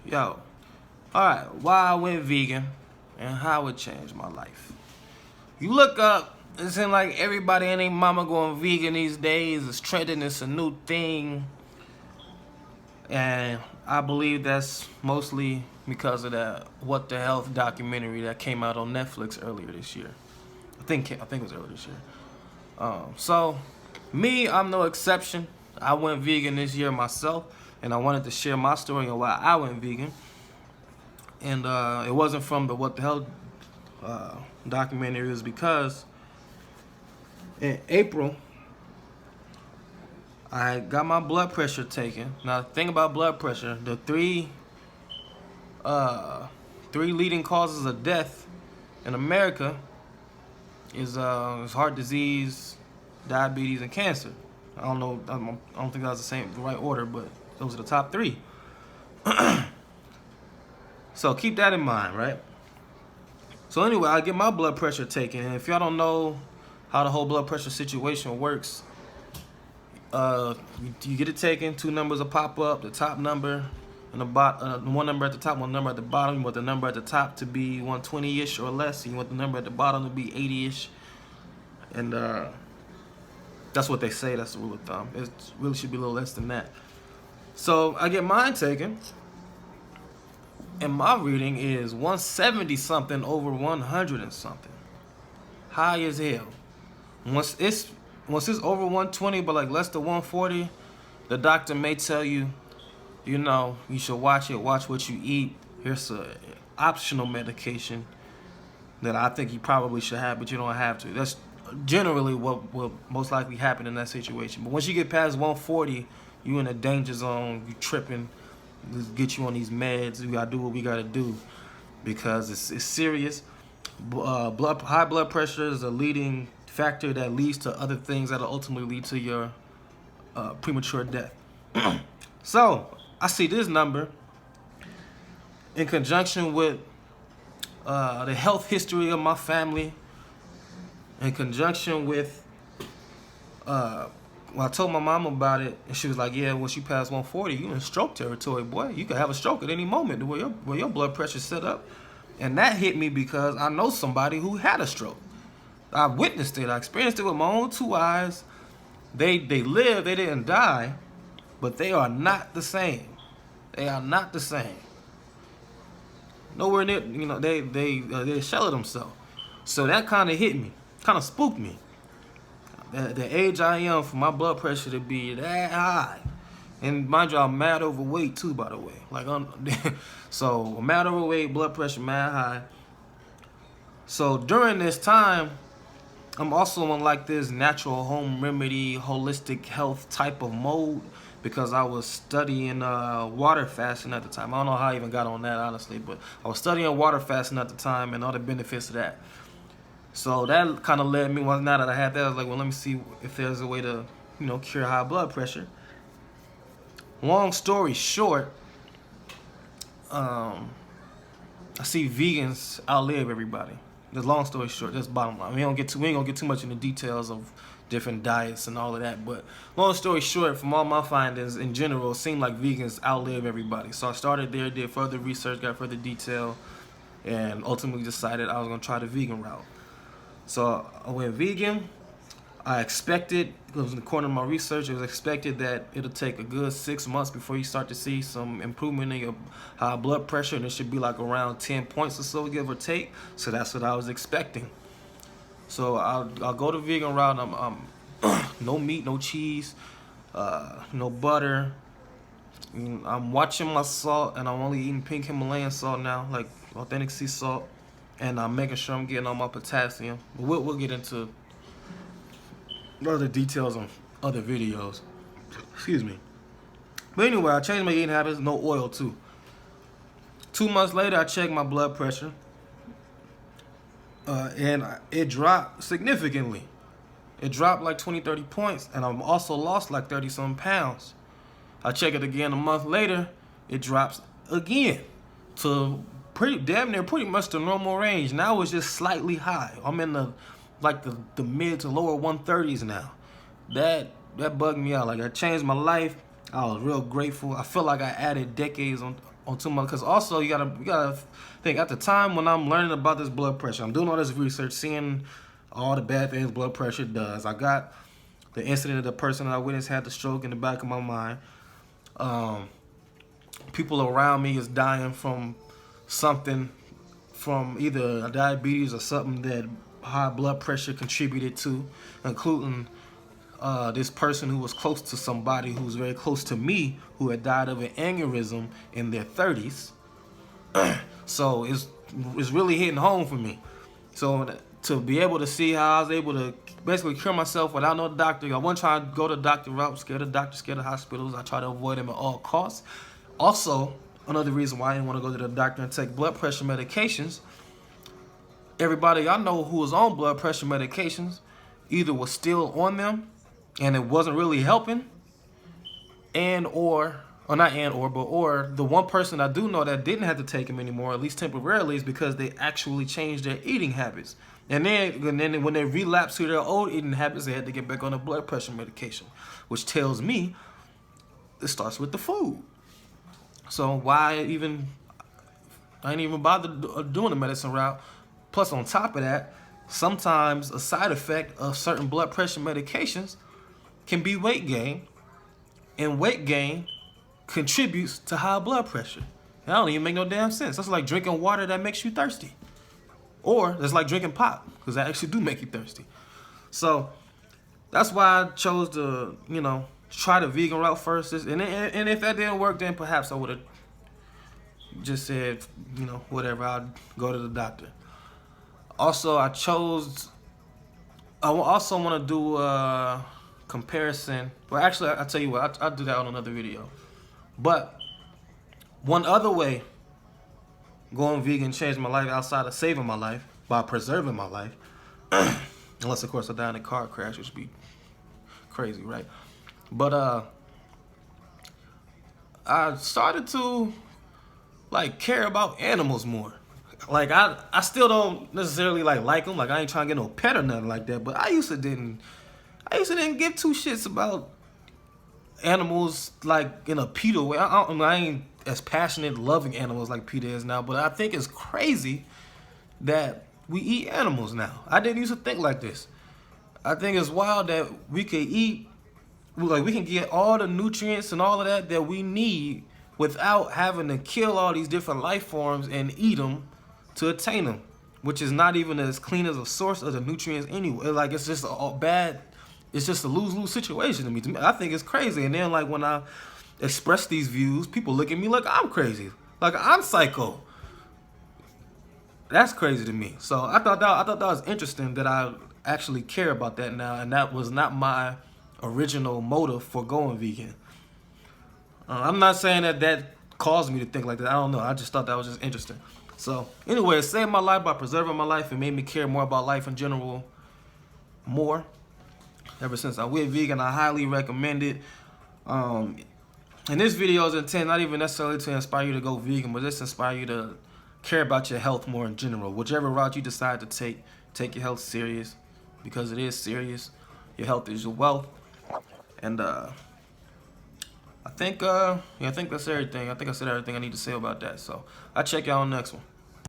Yo, alright, why I went vegan and how it changed my life. You look up, it seems like everybody and their mama going vegan these days. It's trending, it's a new thing. And I believe that's mostly because of that What the Health documentary that came out on Netflix earlier this year. I think it was earlier this year. So, me, I'm no exception. I went vegan this year myself, and I wanted to share my story on why I went vegan. And it wasn't from the What the Hell documentary. It was because in April, I got my blood pressure taken. Now, the thing about blood pressure, the three leading causes of death in America is heart disease, diabetes, and cancer. I don't think that was the right order, but those are the top three. So keep that in mind, right? So anyway, I get my blood pressure taken, and if y'all don't know how the whole blood pressure situation works, you get it taken. Two numbers will pop up: the top number and the one number at the top, one number at the bottom. You want the number at the top to be 120-ish or less, and you want the number at the bottom to be 80-ish. And that's what they say. That's the rule of thumb. It really should be a little less than that. So I get mine taken, and my reading is 170 something over 100 and something. High as hell. Once it's over 120 but like less than 140, the doctor may tell you, you should watch what you eat. Here's a optional medication that I think you probably should have, but you don't have to. That's generally what will most likely happen in that situation. But once you get past 140, you in a danger zone, you tripping. Let's get you on these meds. We gotta do what we gotta do because it's serious. High blood pressure is a leading factor that leads to other things that will ultimately lead to your premature death. So I see this number in conjunction with the health history of my family, in conjunction with when I told my mom about it, and she was like, yeah, once you pass 140, you in stroke territory, boy. You could have a stroke at any moment where your blood pressure's set up. And that hit me because I know somebody who had a stroke. I witnessed it. I experienced it with my own two eyes. They lived, they didn't die, but they are not the same. They are not the same. Nowhere near, they shell of themselves. So that kind of hit me, kind of spooked me. The age I am for my blood pressure to be that high. And mind you, I'm mad overweight too, by the way. So mad overweight, blood pressure mad high. So during this time, I'm also on like this natural home remedy, holistic health type of mode because I was studying water fasting at the time. I don't know how I even got on that, honestly, but I was studying water fasting at the time and all the benefits of that. So that kind of led me, now that I had that, I was like, well, let me see if there's a way to, cure high blood pressure. Long story short, I see vegans outlive everybody. That's long story short. That's bottom line. We ain't gonna get too much into details of different diets and all of that. But long story short, from all my findings in general, it seemed like vegans outlive everybody. So I started there, did further research, got further detail, and ultimately decided I was gonna try the vegan route. So I went vegan. I expected, it was in the corner of my research, it was expected that it'll take a good 6 months before you start to see some improvement in your high blood pressure, and it should be like around 10 points or so, give or take. So that's what I was expecting. So I'll go the vegan route. I'm no meat, no cheese, no butter. I'm watching my salt, and I'm only eating pink Himalayan salt now, like authentic sea salt, and I'm making sure I'm getting all my potassium. But we'll get into other details on other videos. Excuse me. But anyway, I changed my eating habits. No oil too. 2 months later, I checked my blood pressure, and it dropped significantly. It dropped like 20-30 points, and I've also lost like 30-some pounds. I check it again a month later, it drops again to damn near pretty much the normal range. Now it's just slightly high. I'm in the mid to lower 130s now. That bugged me out. Like, I changed my life. I was real grateful. I feel like I added decades on too much, because also you gotta think at the time when I'm learning about this blood pressure, I'm doing all this research, seeing all the bad things blood pressure does. I got the incident of the person that I witnessed had the stroke in the back of my mind. People around me is dying from something, from either diabetes or something that high blood pressure contributed to, including this person who was close to somebody who was very close to me, who had died of an aneurysm in their 30s. So it's really hitting home for me. So to be able to see how I was able to basically cure myself without no doctor. I wasn't trying to go the doctor route, scared of doctors, scared of hospitals. I try to avoid them at all costs. Also, another reason why I didn't want to go to the doctor and take blood pressure medications, everybody y'all know who was on blood pressure medications either was still on them and it wasn't really helping, or the one person I do know that didn't have to take them anymore, at least temporarily, is because they actually changed their eating habits. And then when they relapsed to their old eating habits, they had to get back on the blood pressure medication, which tells me it starts with the food. So why I ain't even bothered doing the medicine route. Plus, on top of that, sometimes a side effect of certain blood pressure medications can be weight gain, and weight gain contributes to high blood pressure. That don't even make no damn sense. That's like drinking water that makes you thirsty. Or that's like drinking pop, because that actually do make you thirsty. So that's why I chose to, try the vegan route first. And if that didn't work, then perhaps I would have just said, whatever, I'd go to the doctor. Also, I also want to do a comparison. Well, actually, I'll tell you what, I'll do that on another video. But one other way going vegan changed my life outside of saving my life by preserving my life, unless, of course, I die in a car crash, which would be crazy, right? But I started to care about animals more. I still don't necessarily like them. I ain't trying to get no pet or nothing like that. But I used to didn't give two shits about animals in a PETA way. I ain't as passionate loving animals like PETA is now. But I think it's crazy that we eat animals now. I didn't used to think like this. I think it's wild that we could eat, we can get all the nutrients and all of that we need without having to kill all these different life forms and eat them to attain them, which is not even as clean as a source of the nutrients anyway. It's just it's just a lose-lose situation to me. I think it's crazy. And then when I express these views, people look at me like I'm crazy, like I'm psycho. That's crazy to me. So I thought that was interesting that I actually care about that now, and that was not my original motive for going vegan. I'm not saying that caused me to think like that. I don't know. I just thought that was just interesting. So anyway, it saved my life by preserving my life and made me care more about life in general more. Ever since I went vegan, I highly recommend it. And this video is intent not even necessarily to inspire you to go vegan, but just inspire you to care about your health more in general. Whichever route you decide to take your health serious, because it is serious. Your health is your wealth. And I think that's everything. I think I said everything I need to say about that. So I'll check y'all on the next one.